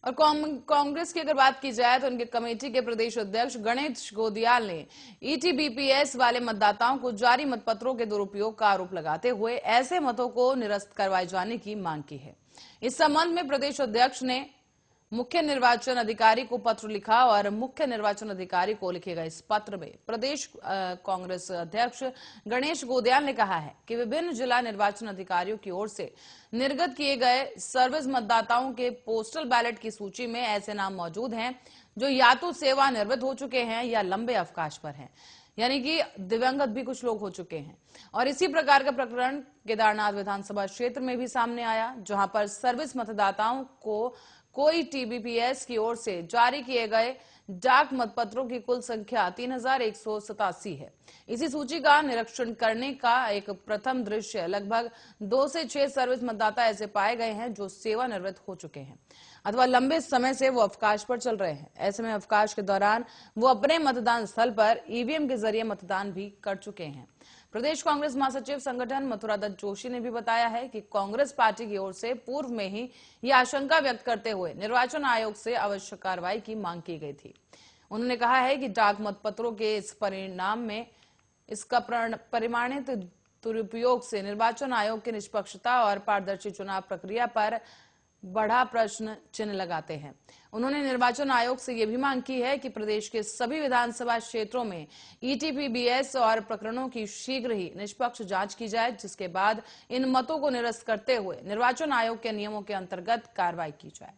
और कांग्रेस की अगर बात की जाए तो उनके कमेटी के प्रदेश अध्यक्ष गणेश गोदियाल ने ईटीबीपीएस वाले मतदाताओं को जारी मतपत्रों के दुरुपयोग का आरोप लगाते हुए ऐसे मतों को निरस्त करवाए जाने की मांग की है। इस संबंध में प्रदेश अध्यक्ष ने मुख्य निर्वाचन अधिकारी को पत्र लिखा और मुख्य निर्वाचन अधिकारी को लिखे गए इस पत्र में प्रदेश कांग्रेस अध्यक्ष गणेश गोदियाल ने कहा है कि विभिन्न जिला निर्वाचन अधिकारियों की ओर से निर्गत किए गए सर्विस मतदाताओं के पोस्टल बैलेट की सूची में ऐसे नाम मौजूद हैं जो या तो सेवानिवृत्त हो चुके हैं या लंबे अवकाश पर हैं, यानी कि दिवंगत भी कुछ लोग हो चुके हैं। और इसी प्रकार का प्रकरण केदारनाथ विधानसभा क्षेत्र में भी सामने आया, जहां पर सर्विस मतदाताओं को कोई टीबीपीएस की ओर से जारी किए गए डाक मतपत्रों की कुल संख्या 3187 है। इसी सूची का निरीक्षण करने का एक प्रथम दृश्य लगभग 2 से 6 सर्विस मतदाता ऐसे पाए गए हैं जो सेवानिवृत्त हो चुके हैं अथवा लंबे समय से वो अवकाश पर चल रहे हैं। ऐसे में अवकाश के दौरान वो अपने मतदान स्थल पर ईवीएम के जरिए मतदान भी कर चुके हैं। प्रदेश कांग्रेस महासचिव संगठन मथुरा दत्त जोशी ने भी बताया है कि कांग्रेस पार्टी की ओर से पूर्व में ही यह आशंका व्यक्त करते हुए निर्वाचन आयोग से आवश्यक कार्रवाई की मांग की गई थी। उन्होंने कहा है कि डाक मतपत्रों के इस परिणाम में इसका परिमाणित दुरुपयोग से निर्वाचन आयोग की निष्पक्षता और पारदर्शी चुनाव प्रक्रिया पर बड़ा प्रश्न चिन्ह लगाते हैं। उन्होंने निर्वाचन आयोग से यह भी मांग की है कि प्रदेश के सभी विधानसभा क्षेत्रों में ईटीपीबीएस और प्रकरणों की शीघ्र ही निष्पक्ष जांच की जाए, जिसके बाद इन मतों को निरस्त करते हुए निर्वाचन आयोग के नियमों के अंतर्गत कार्रवाई की जाए।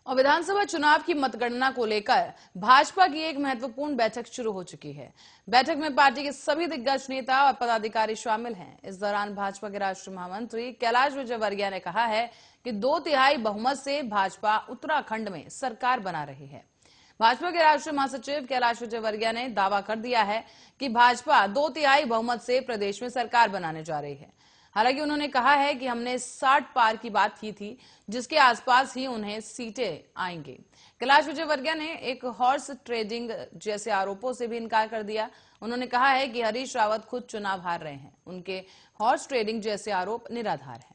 और विधानसभा चुनाव की मतगणना को लेकर भाजपा की एक महत्वपूर्ण बैठक शुरू हो चुकी है। बैठक में पार्टी के सभी दिग्गज नेता और पदाधिकारी शामिल हैं। इस दौरान भाजपा के राष्ट्रीय महामंत्री कैलाश विजयवर्गीय ने कहा है कि 2/3 बहुमत से भाजपा उत्तराखंड में सरकार बना रही है। भाजपा के राष्ट्रीय महासचिव कैलाश विजयवर्गीय ने दावा कर दिया है कि भाजपा 2/3 बहुमत से प्रदेश में सरकार बनाने जा रही है। हालांकि उन्होंने कहा है कि हमने 60 पार की बात की थी, जिसके आसपास ही उन्हें सीटें आएंगी। कैलाश विजयवर्गीय ने एक हॉर्स ट्रेडिंग जैसे आरोपों से भी इनकार कर दिया। उन्होंने कहा है कि हरीश रावत खुद चुनाव हार रहे हैं, उनके हॉर्स ट्रेडिंग जैसे आरोप निराधार हैं।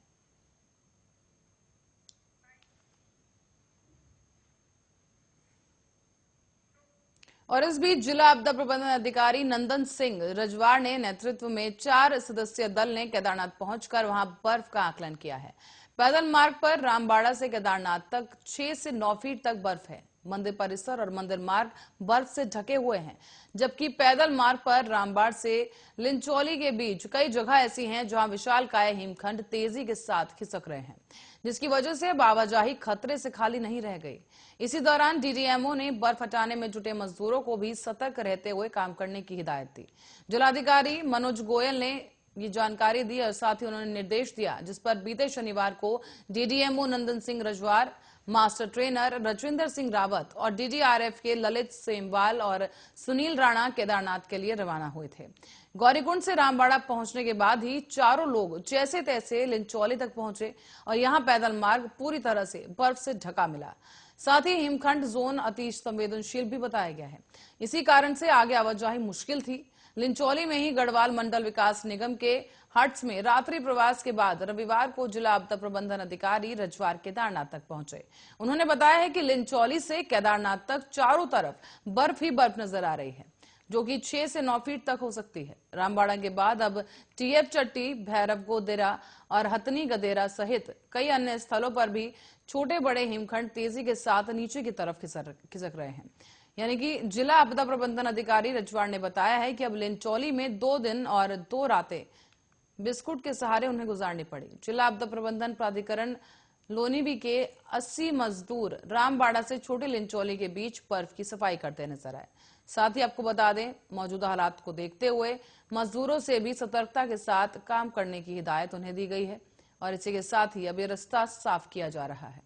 और इस बीच जिला आपदा प्रबंधन अधिकारी नंदन सिंह रजवाड़ ने नेतृत्व में 4 सदस्यीय दल ने केदारनाथ पहुंचकर वहां बर्फ का आकलन किया है। पैदल मार्ग पर रामबाड़ा से केदारनाथ तक 6 से 9 फीट तक बर्फ है। मंदिर परिसर और मंदिर मार्ग बर्फ से ढके हुए हैं, जबकि पैदल मार्ग पर रामबाड़ से लिंचौली के बीच कई जगह ऐसी हैं जहां विशालकाय हिमखंड तेजी के साथ खिसक रहे हैं, जिसकी वजह से आवाजाही खतरे से खाली नहीं रह गई। इसी दौरान डीडीएमओ ने बर्फ हटाने में जुटे मजदूरों को भी सतर्क रहते हुए काम करने की हिदायत दी। जिलाधिकारी मनोज गोयल ने ये जानकारी दी और साथ ही उन्होंने निर्देश दिया, जिस पर बीते शनिवार को डीडीएमओ नंदन सिंह रजवाड़, मास्टर ट्रेनर रजविंदर सिंह रावत और डीडीआरएफ के ललित सेमवाल और सुनील राणा केदारनाथ के लिए रवाना हुए थे। गौरीकुंड से रामबाड़ा पहुंचने के बाद ही चारों लोग जैसे तैसे लिंचौली तक पहुंचे और यहां पैदल मार्ग पूरी तरह से बर्फ से ढका मिला। साथ ही हिमखंड जोन अति संवेदनशील भी बताया गया है। इसी कारण से आगे आवाजाही मुश्किल थी। लिंचौली में ही गढ़वाल मंडल विकास निगम के हट्स में रात्रि प्रवास के बाद रविवार को जिला आपदा प्रबंधन अधिकारी रजवाड़ केदारनाथ तक पहुंचे। उन्होंने बताया है कि लिंचौली से केदारनाथ तक चारों तरफ बर्फ ही बर्फ नजर आ रही है, जो कि 6 से 9 फीट तक हो सकती है। रामबाड़ा के बाद अब टीएफ चट्टी, भैरव गोदेरा और हथनी गदेरा सहित कई अन्य स्थलों पर भी छोटे बड़े हिमखंड तेजी के साथ नीचे की तरफ खिसक रहे हैं। यानी कि जिला आपदा प्रबंधन अधिकारी रजवाड़ ने बताया है कि अब लिंचौली में 2 दिन और 2 रातें बिस्कुट के सहारे उन्हें गुजारनी पड़ी। जिला आपदा प्रबंधन प्राधिकरण लोनीबी के 80 मजदूर रामबाड़ा से छोटे लिंचौली के बीच बर्फ की सफाई करते नजर आए। साथ ही आपको बता दें, मौजूदा हालात को देखते हुए मजदूरों से भी सतर्कता के साथ काम करने की हिदायत उन्हें दी गई है और इसी के साथ ही अब ये रास्ता साफ किया जा रहा है।